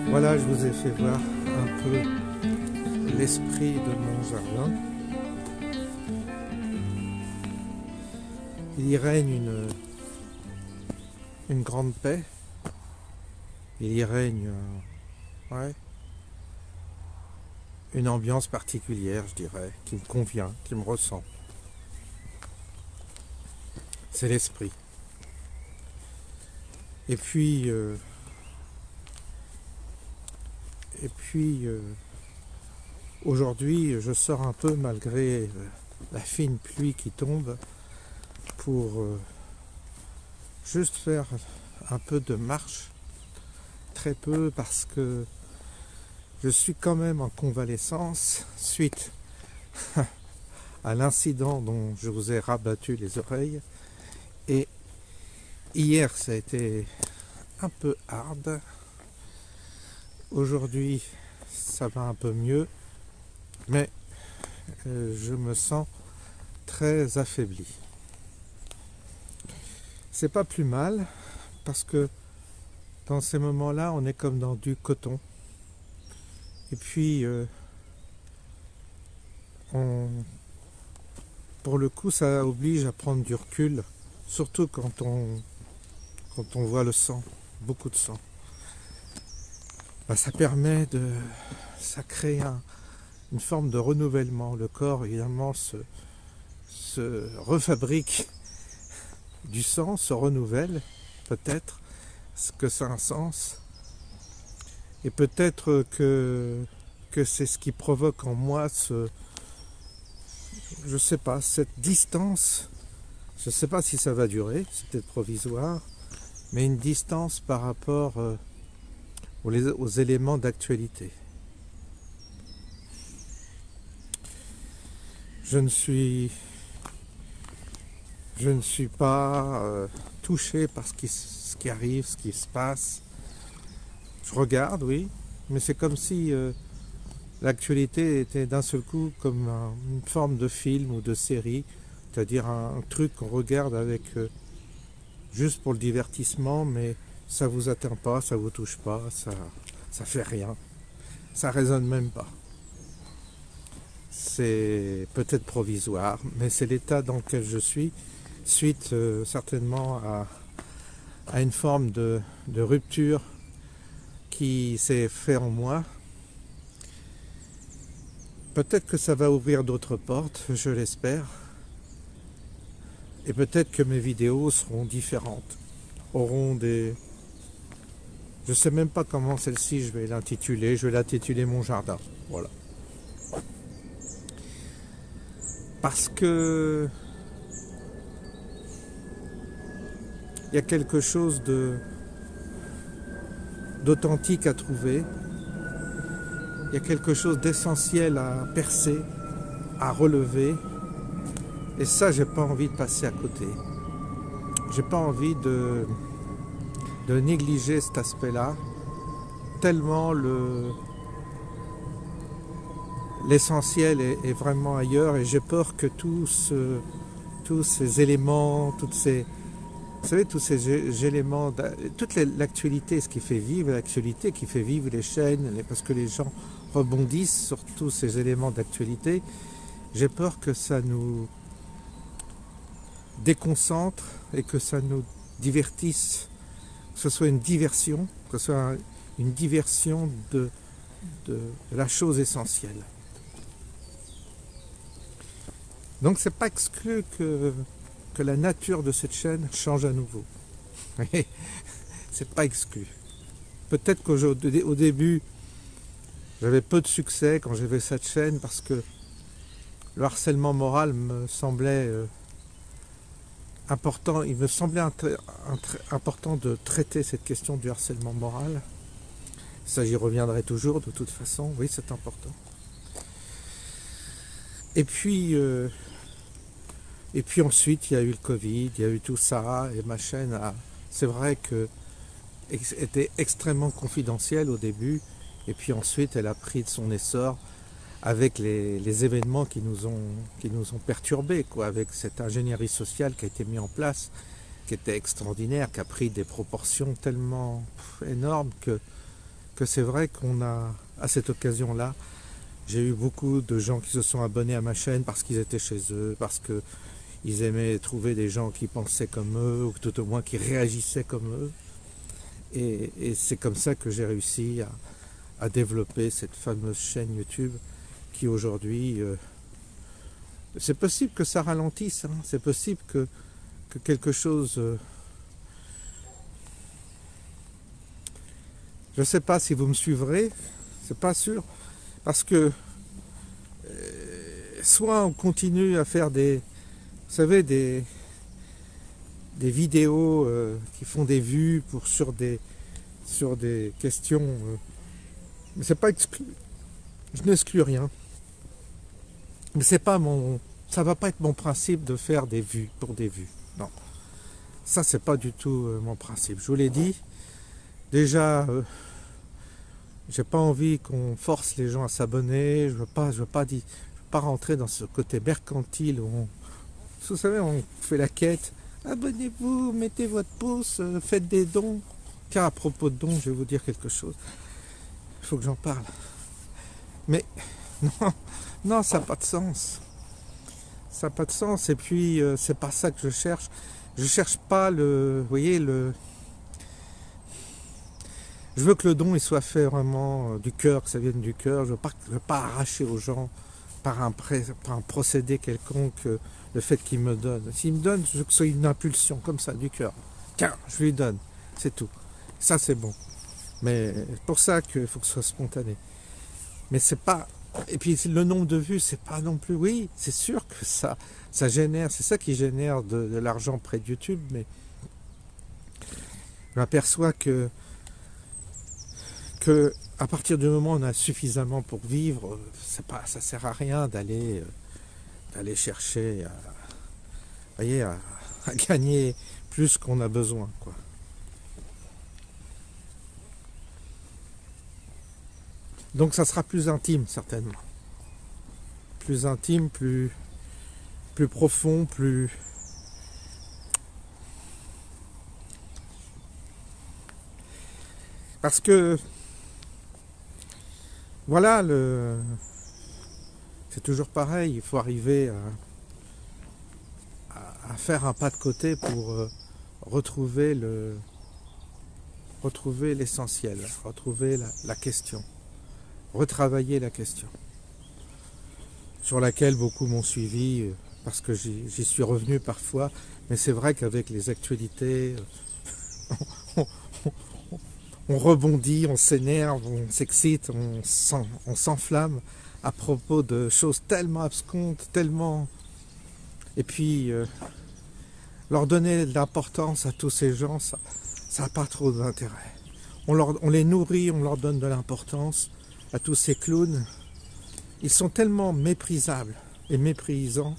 Voilà, je vous ai fait voir un peu l'esprit de mon jardin. Il y règne une grande paix. Il y règne une ambiance particulière, je dirais, qui me convient, qui me ressemble. C'est l'esprit. Et puis, aujourd'hui, je sors un peu malgré la fine pluie qui tombe pour juste faire un peu de marche, très peu parce que je suis quand même en convalescence suite à l'incident dont je vous ai rabattu les oreilles. Et hier, ça a été un peu hard. Aujourd'hui, ça va un peu mieux, mais je me sens très affaibli. C'est pas plus mal, parce que dans ces moments-là, on est comme dans du coton. Et puis, pour le coup, ça oblige à prendre du recul, surtout quand on voit le sang, beaucoup de sang. Ça crée une forme de renouvellement. Le corps, évidemment, se refabrique du sang, se renouvelle, peut-être, que ça a un sens. Et peut-être que c'est ce qui provoque en moi je sais pas, cette distance. Je sais pas si ça va durer, c'est peut-être provisoire, mais une distance par rapport aux éléments d'actualité. Je ne suis pas touché par ce qui arrive, ce qui se passe. Je regarde, oui, mais c'est comme si l'actualité était d'un seul coup comme une forme de film ou de série, c'est-à-dire un truc qu'on regarde avec juste pour le divertissement, mais ça vous atteint pas, ça vous touche pas, ça fait rien, ça résonne même pas. C'est peut-être provisoire, mais c'est l'état dans lequel je suis, suite certainement à une forme de rupture qui s'est fait en moi. Peut-être que ça va ouvrir d'autres portes, je l'espère. Et peut-être que mes vidéos seront différentes, auront des... Je ne sais même pas comment celle-ci je vais l'intituler. Je vais l'intituler Mon Jardin. Voilà. Parce que il y a quelque chose d'authentique à trouver. Il y a quelque chose d'essentiel à percer, à relever. Et ça, j'ai pas envie de passer à côté. J'ai pas envie de négliger cet aspect-là, tellement l'essentiel est vraiment ailleurs, et j'ai peur que tous ces éléments, vous savez, tous ces éléments, toute l'actualité, ce qui fait vivre l'actualité, qui fait vivre les chaînes, parce que les gens rebondissent sur tous ces éléments d'actualité, j'ai peur que ça nous déconcentre et que ça nous divertisse, que ce soit une diversion, que ce soit une diversion de la chose essentielle. Donc c'est pas exclu que la nature de cette chaîne change à nouveau. C'est pas exclu. Peut-être qu'au début, j'avais peu de succès quand j'avais cette chaîne parce que le harcèlement moral me semblait important. Il me semblait important de traiter cette question du harcèlement moral. Ça, j'y reviendrai toujours de toute façon. Oui, c'est important. Et puis ensuite, il y a eu le Covid, il y a eu tout ça, et ma chaîne c'est vrai que était extrêmement confidentielle au début, et puis ensuite elle a pris de son essor avec les événements qui nous ont perturbés, quoi, avec cette ingénierie sociale qui a été mise en place, qui était extraordinaire, qui a pris des proportions tellement énormes que que c'est vrai qu'on a, à cette occasion-là, j'ai eu beaucoup de gens qui se sont abonnés à ma chaîne parce qu'ils étaient chez eux, parce qu'ils aimaient trouver des gens qui pensaient comme eux, ou tout au moins qui réagissaient comme eux. Et c'est comme ça que j'ai réussi à développer cette fameuse chaîne YouTube qui aujourd'hui... c'est possible que ça ralentisse, hein, c'est possible que quelque chose... je ne sais pas si vous me suivrez, c'est pas sûr, parce que soit on continue à faire des, vous savez, des vidéos qui font des vues sur des questions, mais c'est pas exclu, je n'exclus rien, mais c'est pas ça va pas être mon principe de faire des vues pour des vues, non, ça c'est pas du tout mon principe. Je vous l'ai dit, déjà, j'ai pas envie qu'on force les gens à s'abonner, je veux pas rentrer dans ce côté mercantile où vous savez, on fait la quête, abonnez-vous, mettez votre pouce, faites des dons. Car à propos de dons, je vais vous dire quelque chose. Il faut que j'en parle. Mais non, ça n'a pas de sens. Ça n'a pas de sens. Et puis, c'est pas ça que je cherche. Je cherche pas vous voyez, je veux que le don il soit fait vraiment du cœur, que ça vienne du cœur. Je veux pas arracher aux gens par un procédé quelconque le fait qu'il me donne. S'il me donne, je veux que ce soit une impulsion comme ça, du cœur. Tiens, je lui donne, c'est tout. Ça c'est bon. Mais c'est pour ça qu'il faut que ce soit spontané. Mais c'est pas... Et puis le nombre de vues, c'est pas non plus... Oui, c'est sûr que ça génère, c'est ça qui génère de l'argent près de YouTube, mais je m'aperçois que à partir du moment où on a suffisamment pour vivre, ça sert à rien d'aller chercher à gagner plus qu'on a besoin, quoi. Donc ça sera plus intime, certainement. Plus intime, plus profond, plus... Parce que voilà, c'est toujours pareil, il faut arriver à faire un pas de côté pour retrouver l'essentiel, retrouver la question, retravailler la question, sur laquelle beaucoup m'ont suivi, parce que j'y suis revenu parfois, mais c'est vrai qu'avec les actualités, on rebondit, on s'énerve, on s'excite, on s'enflamme à propos de choses tellement abscontes, tellement... Et puis, leur donner de l'importance à tous ces gens, ça n'a pas trop d'intérêt. On les nourrit, on leur donne de l'importance à tous ces clowns. Ils sont tellement méprisables et méprisants.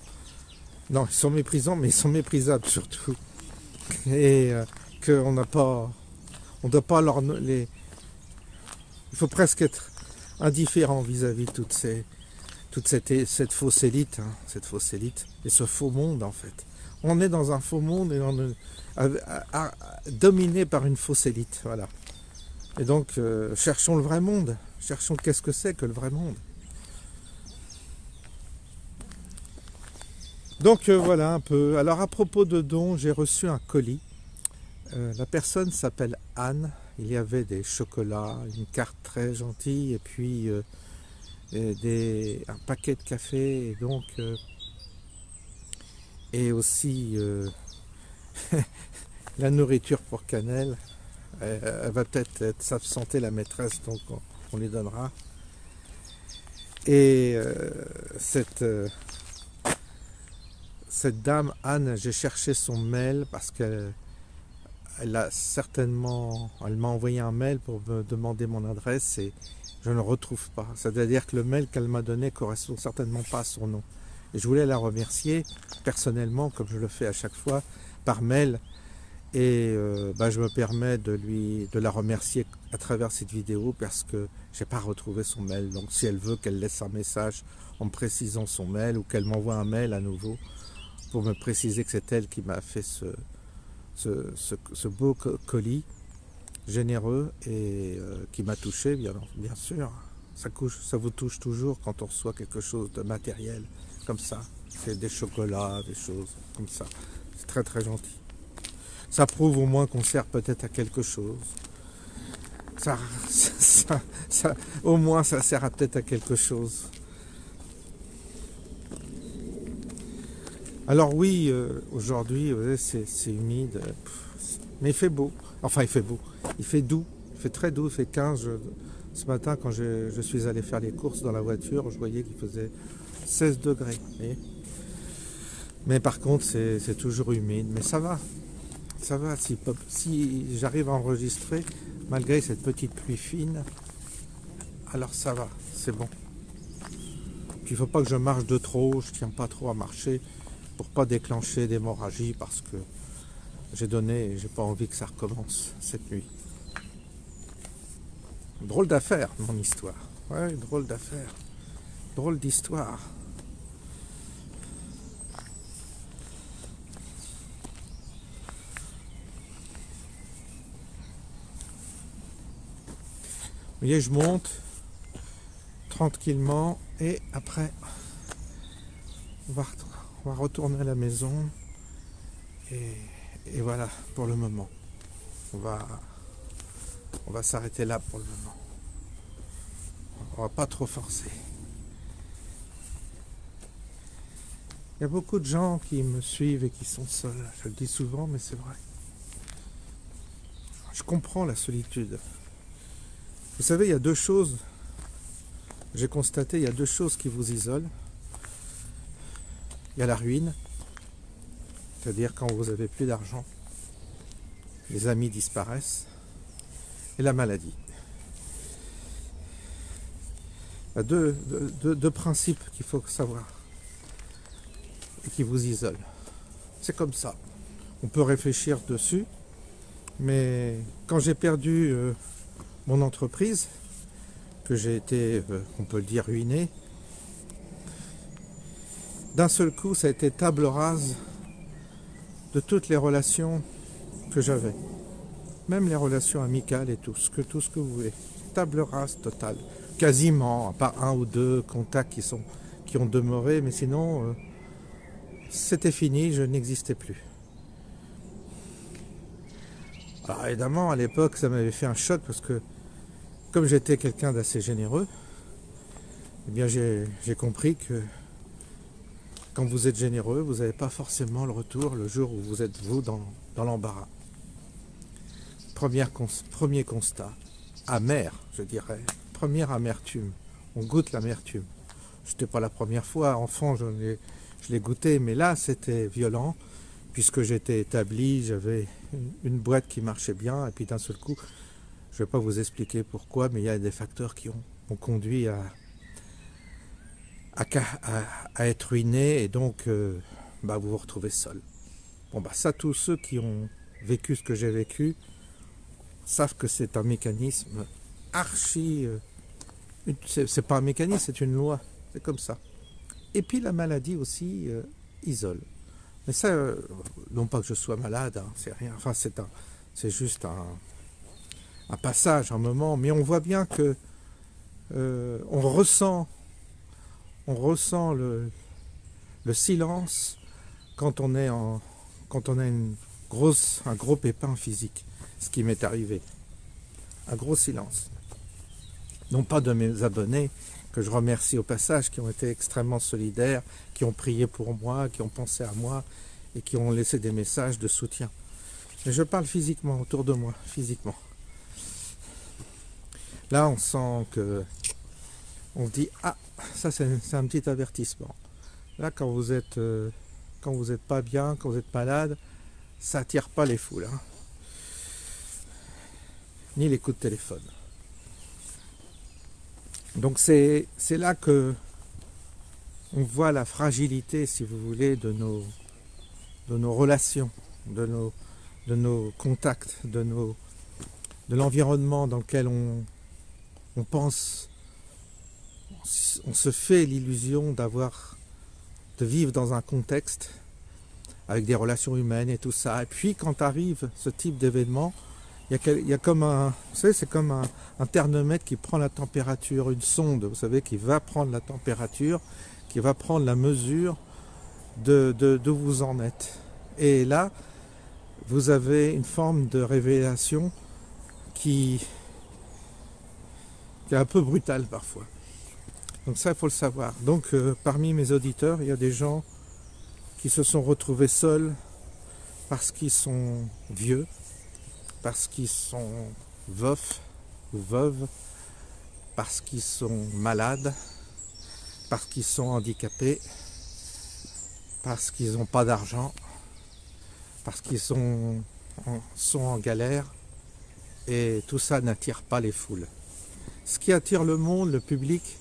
Non, ils sont méprisants, mais ils sont méprisables surtout. Et qu'on n'a pas... On ne doit pas il faut presque être indifférent vis-à-vis de toute cette fausse élite, hein, cette fausse élite et ce faux monde en fait. On est dans un faux monde et dominé par une fausse élite, voilà. Et donc cherchons le vrai monde, cherchons qu'est-ce que c'est que le vrai monde. Donc voilà un peu. Alors à propos de dons, j'ai reçu un colis. La personne s'appelle Anne, il y avait des chocolats, une carte très gentille et puis un paquet de café et donc et aussi la nourriture pour Cannelle. Elle va peut-être s'absenter la maîtresse, donc on lui donnera. Et cette dame Anne, j'ai cherché son mail parce qu'elle m'a envoyé un mail pour me demander mon adresse et je ne le retrouve pas. C'est-à-dire que le mail qu'elle m'a donné ne correspond certainement pas à son nom. Et je voulais la remercier personnellement, comme je le fais à chaque fois, par mail. Et je me permets de la remercier à travers cette vidéo parce que je n'ai pas retrouvé son mail. Donc si elle veut qu'elle laisse un message en me précisant son mail ou qu'elle m'envoie un mail à nouveau pour me préciser que c'est elle qui m'a fait ce beau colis, généreux et qui m'a touché, bien sûr. Ça vous touche toujours quand on reçoit quelque chose de matériel, comme ça. C'est des chocolats, des choses comme ça. C'est très très gentil. Ça prouve au moins qu'on sert peut-être à quelque chose. Au moins ça sert peut-être à quelque chose. Alors oui, aujourd'hui, c'est humide, mais il fait beau. Enfin, il fait beau. Il fait doux. Il fait très doux. Il fait 15. Ce matin, quand je suis allé faire les courses dans la voiture, je voyais qu'il faisait 16 degrés. Mais par contre, c'est toujours humide. Mais ça va. Ça va. Si j'arrive à enregistrer, malgré cette petite pluie fine, alors ça va. C'est bon. Puis il ne faut pas que je marche de trop. Je ne tiens pas trop à marcher pour pas déclencher d'hémorragie parce que j'ai donné et j'ai pas envie que ça recommence cette nuit. Drôle d'affaire, mon histoire. Ouais, drôle d'affaire. Drôle d'histoire. Vous voyez, je monte tranquillement et après, on va retourner à la maison et voilà pour le moment. On va s'arrêter là pour le moment. On va pas trop forcer. Il y a beaucoup de gens qui me suivent et qui sont seuls. Je le dis souvent, mais c'est vrai. Je comprends la solitude. Vous savez, il y a deux choses. J'ai constaté, il y a deux choses qui vous isolent. Il y a la ruine, c'est-à-dire quand vous n'avez plus d'argent, les amis disparaissent, et la maladie. Il y a deux principes qu'il faut savoir et qui vous isolent. C'est comme ça. On peut réfléchir dessus, mais quand j'ai perdu mon entreprise, que j'ai été, on peut le dire, ruiné, d'un seul coup, ça a été table rase de toutes les relations que j'avais. Même les relations amicales et tout ce que vous voulez. Table rase totale. Quasiment, à part un ou deux contacts qui ont demeuré, mais sinon, c'était fini, je n'existais plus. Alors évidemment, à l'époque, ça m'avait fait un choc parce que, comme j'étais quelqu'un d'assez généreux, eh bien j'ai compris que quand vous êtes généreux, vous n'avez pas forcément le retour le jour où vous êtes vous dans l'embarras. Premier constat, amer, je dirais. Première amertume. On goûte l'amertume. C'était pas la première fois, enfant, je l'ai goûté, mais là c'était violent, puisque j'étais établi, j'avais une boîte qui marchait bien, et puis d'un seul coup, je ne vais pas vous expliquer pourquoi, mais il y a des facteurs qui ont conduit à être ruiné, et donc vous vous retrouvez seul. Bon ça, tous ceux qui ont vécu ce que j'ai vécu savent que c'est un mécanisme archi... c'est pas un mécanisme, c'est une loi, c'est comme ça. Et puis la maladie aussi isole. Mais ça, non pas que je sois malade, hein, c'est rien, enfin c'est juste un passage, un moment, mais on voit bien que on ressent le silence quand on a un gros pépin physique, ce qui m'est arrivé. Un gros silence. Non pas de mes abonnés, que je remercie au passage, qui ont été extrêmement solidaires, qui ont prié pour moi, qui ont pensé à moi et qui ont laissé des messages de soutien. Mais je parle physiquement, autour de moi, physiquement. Là, on sent que... On se dit, ah, ça c'est un petit avertissement. Là, quand vous êtes pas bien, quand vous êtes malade, ça attire pas les foules. Hein. Ni les coups de téléphone. Donc c'est là que on voit la fragilité, si vous voulez, de nos relations, de nos contacts, de l'environnement dans lequel on pense, on se fait l'illusion de vivre dans un contexte avec des relations humaines et tout ça. Et puis quand arrive ce type d'événement, il y a comme un, vous savez, c'est comme un thermomètre qui prend la température, une sonde, vous savez, qui va prendre la température, qui va prendre la mesure d'où vous en êtes. Et là, vous avez une forme de révélation qui est un peu brutale parfois. Donc ça, il faut le savoir. Donc parmi mes auditeurs, il y a des gens qui se sont retrouvés seuls parce qu'ils sont vieux, parce qu'ils sont veufs ou veuves, parce qu'ils sont malades, parce qu'ils sont handicapés, parce qu'ils n'ont pas d'argent, parce qu'ils sont en galère, et tout ça n'attire pas les foules. Ce qui attire le monde, le public,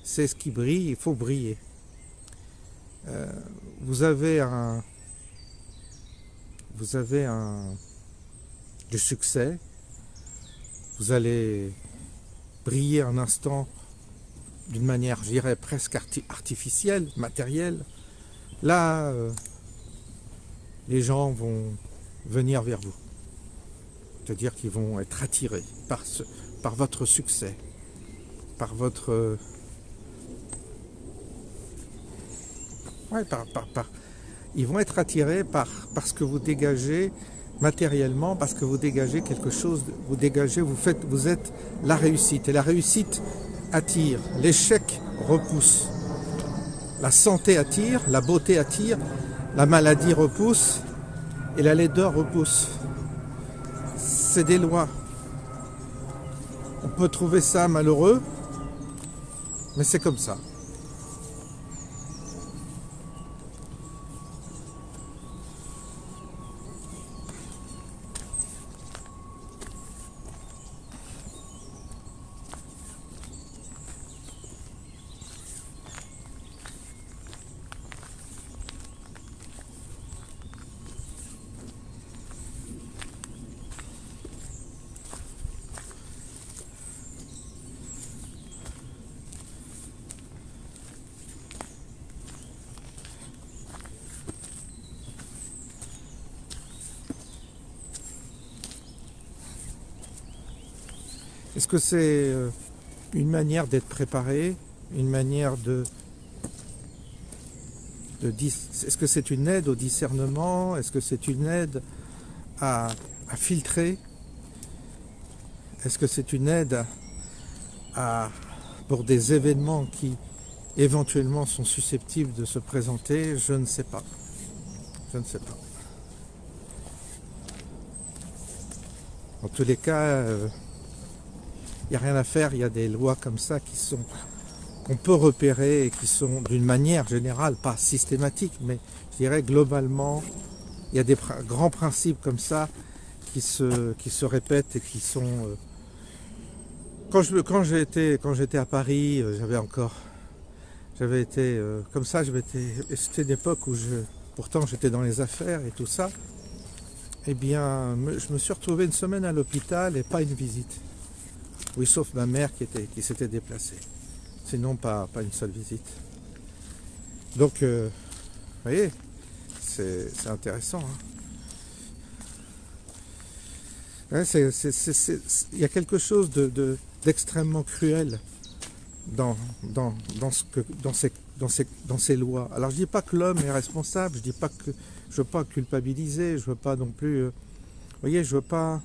c'est ce qui brille, il faut briller. Vous avez du succès, vous allez briller un instant d'une manière, je dirais, presque artificielle, matérielle. Là, les gens vont venir vers vous. C'est-à-dire qu'ils vont être attirés par votre succès, par votre... Ils vont être attirés par ce que vous dégagez matériellement, parce que vous dégagez quelque chose, vous êtes la réussite. Et la réussite attire, l'échec repousse. La santé attire, la beauté attire, la maladie repousse et la laideur repousse. C'est des lois. On peut trouver ça malheureux, mais c'est comme ça. Est-ce que c'est une manière d'être préparé, une manière est-ce que c'est une aide au discernement? Est-ce que c'est une aide à filtrer? Est-ce que c'est une aide pour des événements qui éventuellement sont susceptibles de se présenter? Je ne sais pas. Je ne sais pas. En tous les cas, il n'y a rien à faire, il y a des lois comme ça qu'on peut repérer et qui sont d'une manière générale, pas systématique, mais je dirais globalement, il y a des grands principes comme ça qui se répètent et qui sont... Quand j'étais à Paris, j'avais été comme ça, c'était une époque où pourtant j'étais dans les affaires et tout ça. Eh bien, je me suis retrouvé une semaine à l'hôpital et pas une visite. Oui, sauf ma mère qui s'était déplacée. Sinon, pas une seule visite. Donc, vous voyez, c'est intéressant. Hein. Il y a quelque chose d'extrêmement cruel dans ces lois. Alors, je dis pas que l'homme est responsable, je veux pas culpabiliser, je veux pas non plus... vous voyez, je veux pas...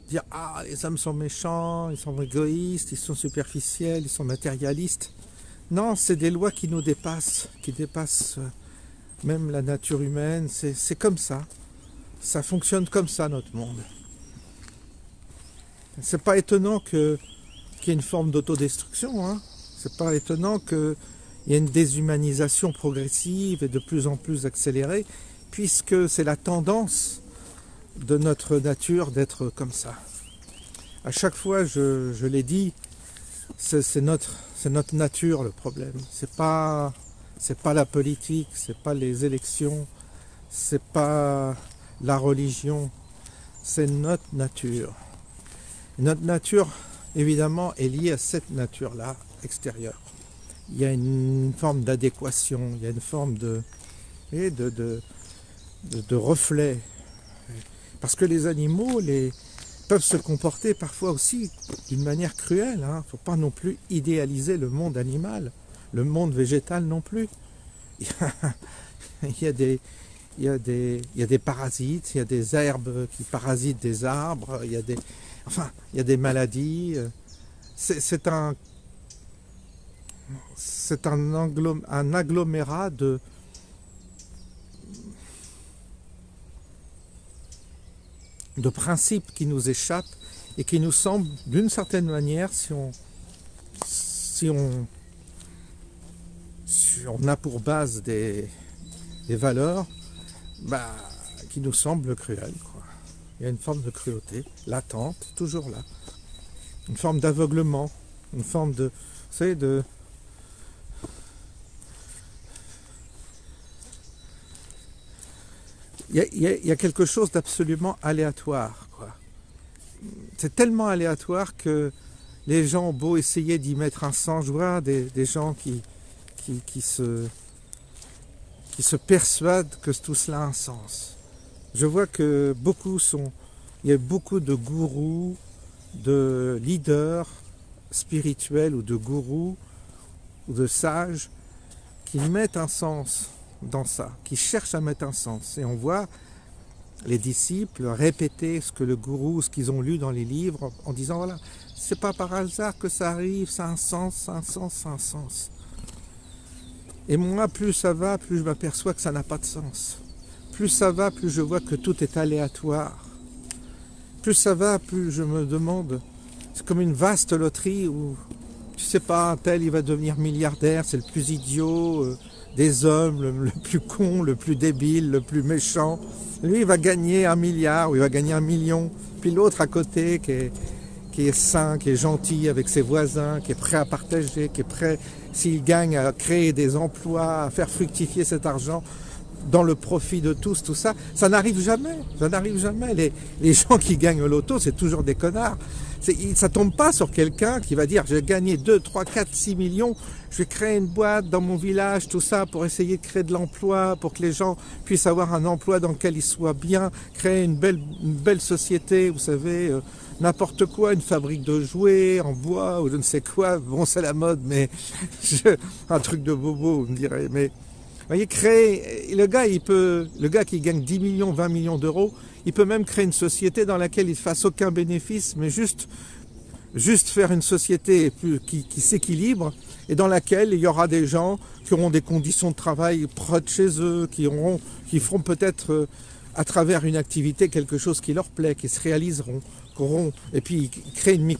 dire ah les hommes sont méchants, ils sont égoïstes, ils sont superficiels, ils sont matérialistes. Non, c'est des lois qui nous dépassent, qui dépassent même la nature humaine. C'est comme ça. Ça fonctionne comme ça notre monde. C'est pas étonnant qu'il y ait une forme d'autodestruction. Hein. C'est pas étonnant qu'il y ait une déshumanisation progressive et de plus en plus accélérée, puisque c'est la tendance de notre nature d'être comme ça. À chaque fois, je l'ai dit, c'est notre nature le problème. C'est pas la politique, c'est pas les élections, c'est pas la religion, c'est notre nature. Notre nature, évidemment, est liée à cette nature-là extérieure. Il y a une forme d'adéquation, il y a une forme de reflet. Parce que les animaux peuvent se comporter parfois aussi d'une manière cruelle. Il ne faut pas non plus idéaliser le monde animal, le monde végétal non plus. Il y a des parasites, il y a des herbes qui parasitent des arbres, il y a des maladies. C'est un agglomérat de principes qui nous échappent et qui nous semblent, d'une certaine manière, si on a pour base des valeurs, qui nous semblent cruelles, quoi. Il y a une forme de cruauté, latente, toujours là. Une forme d'aveuglement, une forme de... Vous savez, il y a quelque chose d'absolument aléatoire, quoi. C'est tellement aléatoire que les gens ont beau essayer d'y mettre un sens. Je vois des gens qui se persuadent que tout cela a un sens. Je vois que il y a beaucoup de gourous, de leaders spirituels ou de gourous ou de sages qui mettent un sens dans ça, qui cherchent à mettre un sens. Et on voit les disciples répéter ce que le gourou, ce qu'ils ont lu dans les livres, en disant voilà, c'est pas par hasard que ça arrive, ça a un sens, ça a un sens, ça a un sens. Et moi, plus ça va, plus je m'aperçois que ça n'a pas de sens. Plus ça va, plus je vois que tout est aléatoire. Plus ça va, plus je me demande, c'est comme une vaste loterie où, tu sais pas, un tel il va devenir milliardaire, c'est le plus idiot des hommes, le plus con, le plus débile, le plus méchant. Lui, il va gagner 1 milliard ou il va gagner 1 million. Puis l'autre à côté qui est sain, qui est gentil avec ses voisins, qui est prêt à partager, qui est prêt, s'il gagne, à créer des emplois, à faire fructifier cet argent dans le profit de tous, tout ça, ça n'arrive jamais. Ça n'arrive jamais. Les gens qui gagnent au loto, c'est toujours des connards. Ça tombe pas sur quelqu'un qui va dire j'ai gagné 2, 3, 4, 6 millions, je vais créer une boîte dans mon village, tout ça, pour essayer de créer de l'emploi, pour que les gens puissent avoir un emploi dans lequel ils soient bien, créer une belle société, vous savez, n'importe quoi, une fabrique de jouets en bois ou je ne sais quoi. Bon, c'est la mode, mais un truc de bobo, vous me direz. Mais vous voyez, le gars qui gagne 10 millions, 20 millions d'euros, il peut même créer une société dans laquelle il ne fasse aucun bénéfice, mais juste faire une société qui s'équilibre et dans laquelle il y aura des gens qui auront des conditions de travail proches de chez eux, qui feront peut-être à travers une activité quelque chose qui leur plaît, qui se réaliseront, et puis créer une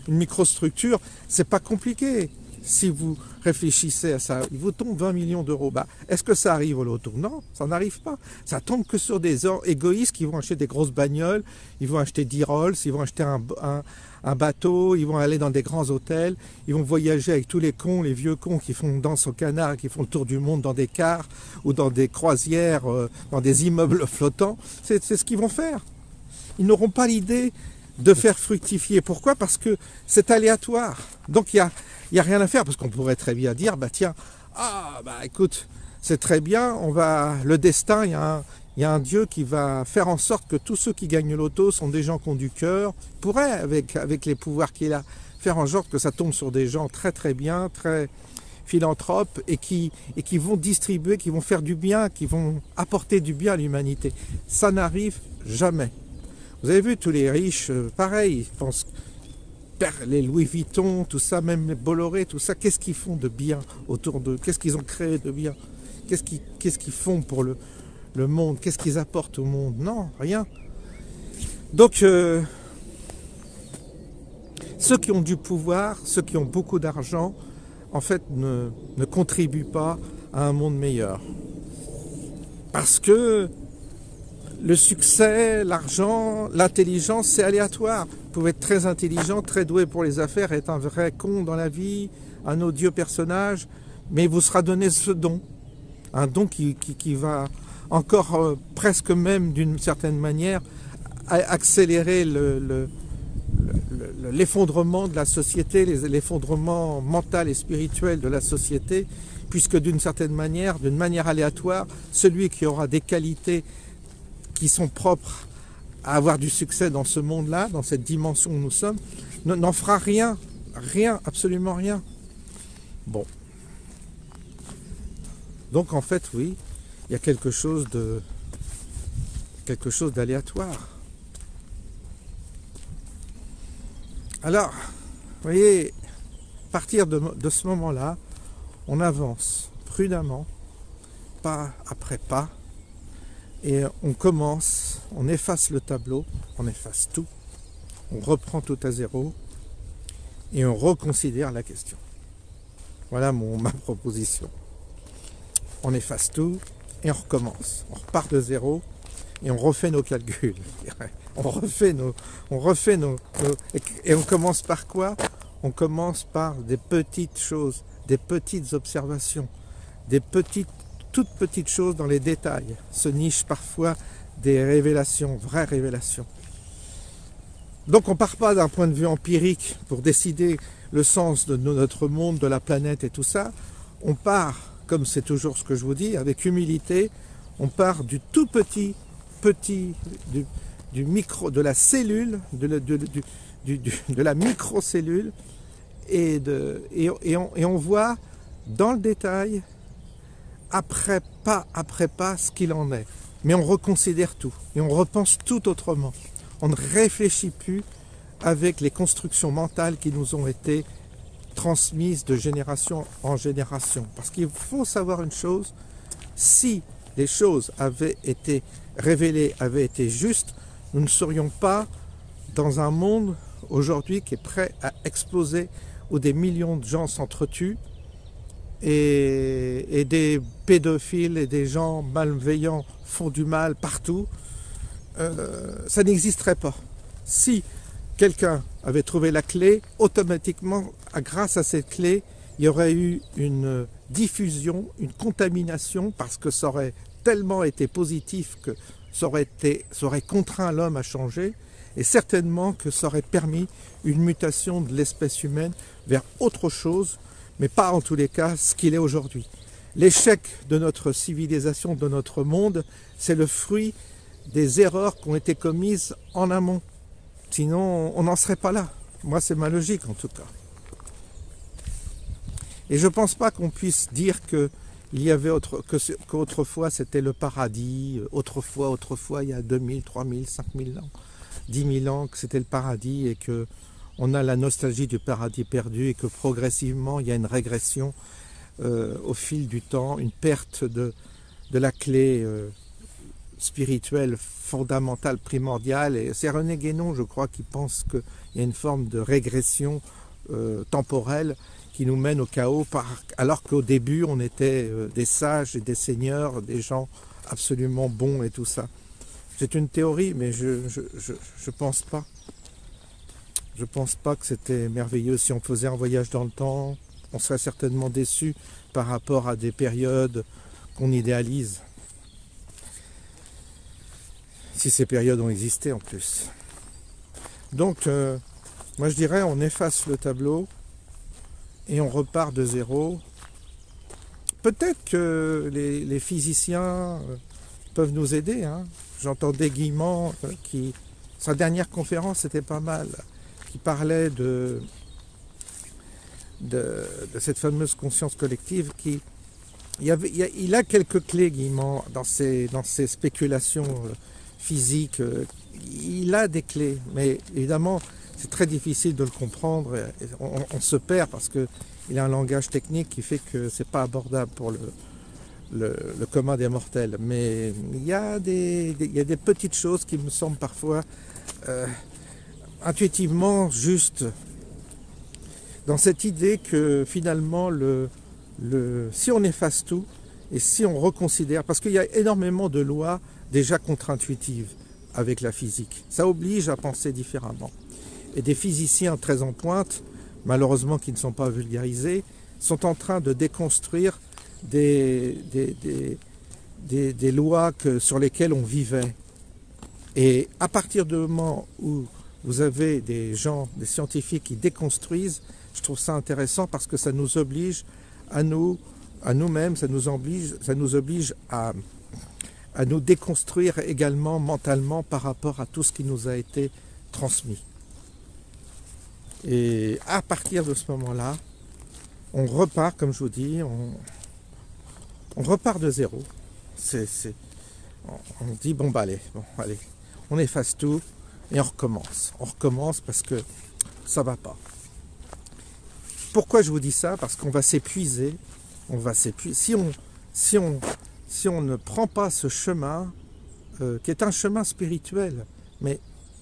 microstructure, c'est pas compliqué. Si vous réfléchissez à ça, il vous tombe 20 millions d'euros. Est-ce que ça arrive au loto? Non, ça n'arrive pas. Ça tombe que sur des égoïstes qui vont acheter des grosses bagnoles, ils vont acheter 10 Rolls, ils vont acheter un bateau, ils vont aller dans des grands hôtels, ils vont voyager avec tous les cons, les vieux cons qui font danse au canard, qui font le tour du monde dans des cars ou dans des croisières, dans des immeubles flottants. C'est ce qu'ils vont faire. Ils n'auront pas l'idée de faire fructifier. Pourquoi? Parce que c'est aléatoire. Donc il y a rien à faire, parce qu'on pourrait très bien dire, écoute, c'est très bien, le destin, il y a un Dieu qui va faire en sorte que tous ceux qui gagnent l'auto sont des gens qui ont du cœur, pourrait, avec les pouvoirs qu'il a, faire en sorte que ça tombe sur des gens très très bien, très philanthropes, et qui vont distribuer, qui vont faire du bien, qui vont apporter du bien à l'humanité. Ça n'arrive jamais. Vous avez vu tous les riches, pareil, ils pensent, les Louis Vuitton, tout ça, même les Bolloré, tout ça, qu'est-ce qu'ils font de bien autour d'eux? Qu'est-ce qu'ils ont créé de bien? Qu'est-ce qu'ils font pour le monde? Qu'est-ce qu'ils apportent au monde? Non, rien. Donc, ceux qui ont du pouvoir, ceux qui ont beaucoup d'argent, en fait, ne contribuent pas à un monde meilleur. Parce que le succès, l'argent, l'intelligence, c'est aléatoire. Vous pouvez être très intelligent, très doué pour les affaires, être un vrai con dans la vie, un odieux personnage, mais il vous sera donné ce don. Un don qui va encore presque même d'une certaine manière accélérer l'effondrement de la société, l'effondrement mental et spirituel de la société, puisque d'une certaine manière, d'une manière aléatoire, celui qui aura des qualités qui sont propres à avoir du succès dans ce monde-là, dans cette dimension où nous sommes, n'en fera rien, rien, absolument rien. Bon. Donc en fait, oui, il y a quelque chose d'aléatoire. Alors, vous voyez, à partir de ce moment-là, on avance prudemment, pas après pas, et on commence, on efface le tableau, on efface tout, on reprend tout à zéro, et on reconsidère la question. Voilà ma proposition. On efface tout, et on recommence. On repart de zéro, et on refait nos calculs. Et on commence par quoi? On commence par des petites choses, des petites observations, toutes petites choses dans les détails, se nichent parfois des révélations, vraies révélations. Donc on ne part pas d'un point de vue empirique pour décider le sens de notre monde, de la planète et tout ça. On part, comme c'est toujours ce que je vous dis, avec humilité, on part du tout petit, du micro, de la cellule, de la microcellule, et on voit dans le détail, après pas, ce qu'il en est. Mais on reconsidère tout, et on repense tout autrement. On ne réfléchit plus avec les constructions mentales qui nous ont été transmises de génération en génération. Parce qu'il faut savoir une chose, si les choses avaient été révélées, avaient été justes, nous ne serions pas dans un monde aujourd'hui qui est prêt à exploser, où des millions de gens s'entretuent, et des pédophiles et des gens malveillants font du mal partout. Ça n'existerait pas. Si quelqu'un avait trouvé la clé, automatiquement, grâce à cette clé, il y aurait eu une diffusion, une contamination, parce que ça aurait tellement été positif que ça aurait contraint l'homme à changer, et certainement que ça aurait permis une mutation de l'espèce humaine vers autre chose, mais pas en tous les cas ce qu'il est aujourd'hui. L'échec de notre civilisation, de notre monde, c'est le fruit des erreurs qui ont été commises en amont. Sinon, on n'en serait pas là. Moi, c'est ma logique en tout cas. Et je ne pense pas qu'on puisse dire qu'autrefois c'était le paradis, autrefois, il y a 2000, 3000, 5000 ans, 10 000 ans, que c'était le paradis et qu'on a la nostalgie du paradis perdu et que progressivement il y a une régression au fil du temps, une perte de la clé spirituelle fondamentale, primordiale. Et c'est René Guénon, je crois, qui pense qu'il y a une forme de régression temporelle qui nous mène au chaos, alors qu'au début on était des sages et des seigneurs, des gens absolument bons et tout ça. C'est une théorie, mais je pense pas. Je pense pas que c'était merveilleux. Si on faisait un voyage dans le temps, on serait certainement déçu par rapport à des périodes qu'on idéalise. Si ces périodes ont existé en plus. Donc, moi je dirais, on efface le tableau et on repart de zéro. Peut-être que les physiciens peuvent nous aider. Hein. J'entendais Guillemot sa dernière conférence était pas mal, qui parlait de cette fameuse conscience collective il a quelques clés, Guillemot, dans ses spéculations physiques. Il a des clés, mais évidemment, c'est très difficile de le comprendre. On se perd parce qu'il a un langage technique qui fait que c'est pas abordable pour le commun des mortels. Mais il y a des petites choses qui me semblent parfois intuitivement justes, dans cette idée que finalement, si on efface tout et si on reconsidère, parce qu'il y a énormément de lois déjà contre-intuitives avec la physique, ça oblige à penser différemment. Et des physiciens très en pointe, malheureusement qui ne sont pas vulgarisés, sont en train de déconstruire des lois sur lesquelles on vivait. Et à partir du moment où vous avez des gens, des scientifiques qui déconstruisent, je trouve ça intéressant parce que ça nous oblige à nous-mêmes, ça nous oblige à à nous déconstruire également mentalement par rapport à tout ce qui nous a été transmis. Et à partir de ce moment-là, on repart, comme je vous dis, on repart de zéro. On dit, bon, allez, on efface tout et on recommence. On recommence parce que ça ne va pas. Pourquoi je vous dis ça? Parce qu'on va s'épuiser. Si on ne prend pas ce chemin, qui est un chemin spirituel, mais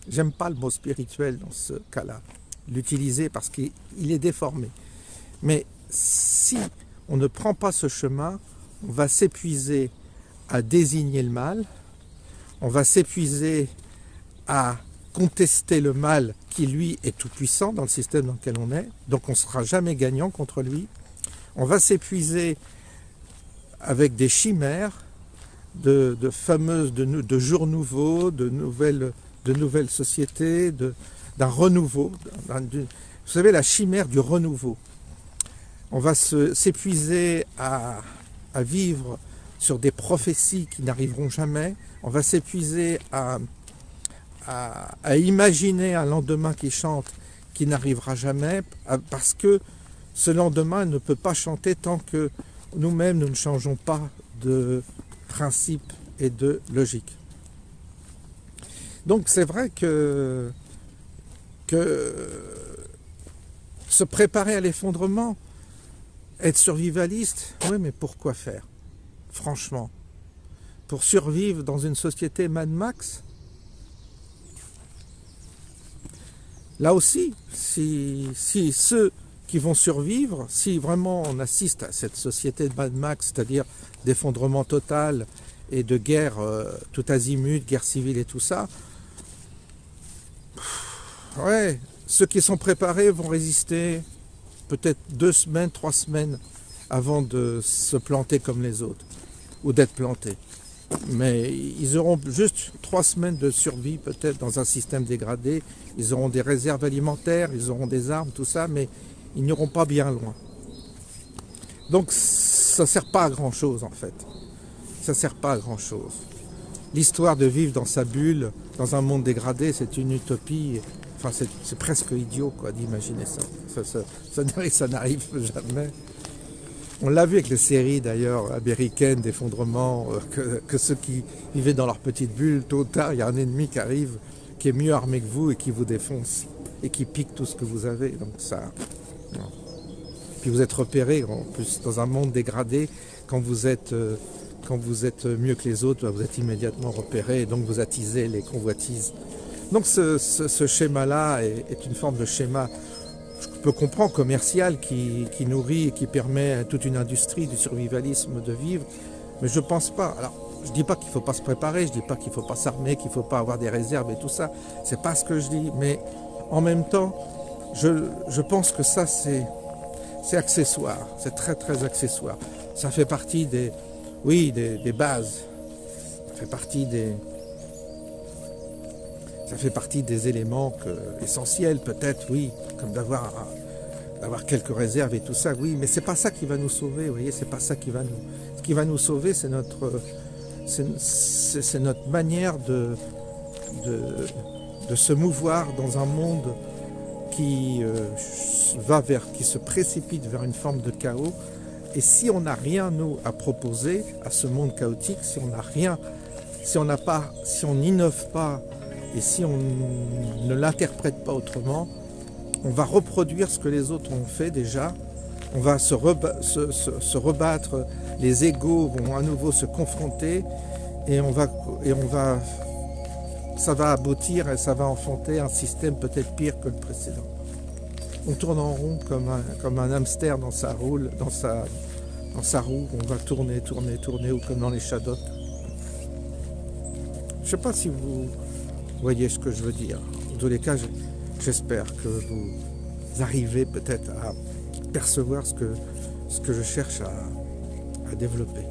j'aime pas le mot spirituel dans ce cas-là, l'utiliser parce qu'il est déformé. Mais si on ne prend pas ce chemin, on va s'épuiser à désigner le mal, on va s'épuiser à contester le mal qui lui est tout puissant dans le système dans lequel on est, donc on ne sera jamais gagnant contre lui. On va s'épuiser avec des chimères de jours nouveaux, de nouvelles sociétés, d'un renouveau. Vous savez, la chimère du renouveau. On va s'épuiser à vivre sur des prophéties qui n'arriveront jamais. On va s'épuiser à imaginer un lendemain qui chante qui n'arrivera jamais, parce que ce lendemain ne peut pas chanter tant que nous-mêmes nous ne changeons pas de principe et de logique. Donc c'est vrai que se préparer à l'effondrement, être survivaliste, oui, mais pourquoi faire? Franchement, pour survivre dans une société Mad Max? Là aussi, si ceux qui vont survivre, si vraiment on assiste à cette société de Mad Max, c'est-à-dire d'effondrement total et de guerre tout azimut, guerre civile et tout ça, ouais, ceux qui sont préparés vont résister peut-être 2 semaines, 3 semaines avant de se planter comme les autres, ou d'être plantés. Mais ils auront juste 3 semaines de survie peut-être dans un système dégradé, ils auront des réserves alimentaires, ils auront des armes, tout ça, mais ils n'iront pas bien loin. Donc ça ne sert pas à grand chose en fait. Ça ne sert pas à grand chose. L'histoire de vivre dans sa bulle, dans un monde dégradé, c'est une utopie. Enfin, c'est presque idiot quoi d'imaginer ça. Ça n'arrive jamais. On l'a vu avec les séries d'ailleurs américaines d'effondrement, que ceux qui vivaient dans leur petite bulle, tôt ou tard, il y a un ennemi qui arrive, qui est mieux armé que vous et qui vous défonce et qui pique tout ce que vous avez. Donc ça. Non. Puis vous êtes repéré en plus dans un monde dégradé, quand vous êtes mieux que les autres, vous êtes immédiatement repéré et donc vous attisez les convoitises. Donc ce schéma-là est une forme de schéma, je peux comprendre, commercial, qui nourrit et qui permet à toute une industrie du survivalisme de vivre, mais je ne pense pas. Alors, je ne dis pas qu'il ne faut pas se préparer, je ne dis pas qu'il ne faut pas s'armer, qu'il ne faut pas avoir des réserves et tout ça, c'est pas ce que je dis, mais en même temps, je pense que ça c'est accessoire, c'est très très accessoire. Ça fait partie des bases, ça fait partie des éléments essentiels peut-être, oui, comme d'avoir quelques réserves et tout ça, oui, mais c'est pas ça qui va nous sauver, vous voyez, c'est pas ça qui va nous... Ce qui va nous sauver, c'est notre manière de se mouvoir dans un monde qui se précipite vers une forme de chaos. Et si on n'a rien, nous, à proposer à ce monde chaotique, si on n'a rien, si on n'innove pas, et si on ne l'interprète pas autrement, on va reproduire ce que les autres ont fait déjà. On va se rebattre, les égos vont à nouveau se confronter, et ça va aboutir et ça va enfanter un système peut-être pire que le précédent. On tourne en rond comme un hamster dans sa roue, on va tourner, ou comme dans les Shadocks. Je ne sais pas si vous voyez ce que je veux dire. En tous les cas, j'espère que vous arrivez peut-être à percevoir ce que je cherche à développer.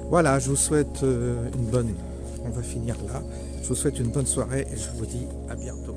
Voilà, je vous souhaite on va finir là. Je vous souhaite une bonne soirée et je vous dis à bientôt.